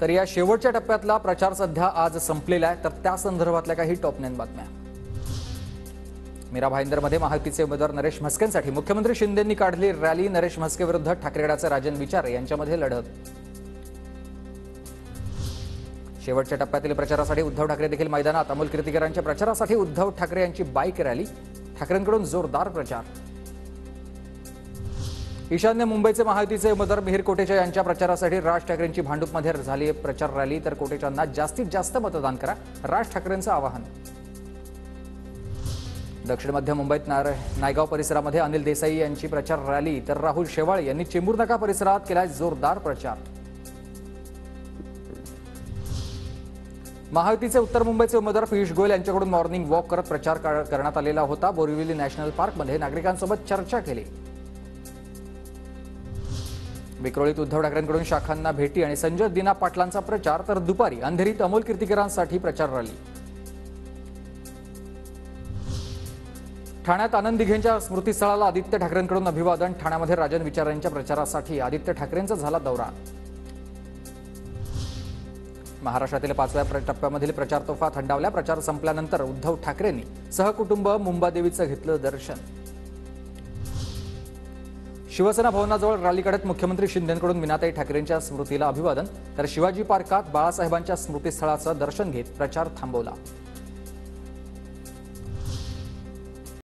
तर या शेवटच्या टप्प्यातला प्रचार सध्या आज संपलेला आहे, तर त्या संदर्भातल्या काही टॉप 9 बातम्या। मीरा भाईंदरमध्ये महायुतीचे उमेदवार नरेश म्हस्केंसाठी मुख्यमंत्री शिंदेंनी काढली रॅली। नरेश म्हस्के विरुद्ध ठाकरेगडाचे राजन विचारे यांच्यामध्ये लढत। शेवटच्या टप्प्यातील प्रचारासाठी उद्धव ठाकरे देखील मैदानात। अमोल कीर्तीकरांच्या प्रचारासाठी उद्धव ठाकरे यांची बाईक रॅली। ठाकरेंकडून जोरदार प्रचार। ईशान्य मुंबईचे महायुतीचे उमेदवार मिहिर कोटेचा यांच्या प्रचारासाठी राज ठाकरेंची भांडूपमध्ये झाली प्रचार रॅली। तर कोटेचांना जास्तीत जास्त मतदान करा, राज ठाकरेंचं आवाहन। दक्षिण मध्य मुंबईत नायगाव परिसरामध्ये अनिल देसाई यांची प्रचार रॅली। तर राहुल शेवाळे यांनी चेंबूर नाका परिसरात केला जोरदार प्रचार। महायुतीचे उत्तर मुंबईचे उमेदवार पियुष गोयल यांच्याकडून मॉर्निंग वॉक करत प्रचार करण्यात आलेला होता। बोरिवली नॅशनल पार्कमध्ये नागरिकांसोबत चर्चा केली। विक्रोळीत उद्धव ठाकरेंकडून शाखांना भेटी आणि संजय दिना पाटलांचा प्रचार। तर दुपारी अंधेरीत अमोल कीर्तीकरांसाठी प्रचार रॅली। ठाण्यात आनंद दिघेंच्या स्मृतीस्थळाला आदित्य ठाकरेंकडून अभिवादन। ठाण्यामध्ये राजन विचारे यांच्या प्रचारासाठी आदित्य ठाकरेंचा झाला दौरा। महाराष्ट्रातील 5व्या टप्प्यामधील प्रचार तोफा थंडावल्या। प्रचार संपल्यानंतर उद्धव ठाकरेंनी सहकुटुंब मुंबादेवीचं घेतलं दर्शन। शिवसेना भवनाजवळ रॅली काढत मुख्यमंत्री शिंदेंकडून मीनाताई ठाकरेंच्या स्मृतीला अभिवादन। तर शिवाजी पार्कात बाळासाहेबांच्या स्मृतीस्थळाचं दर्शन घेत प्रचार थांबवला।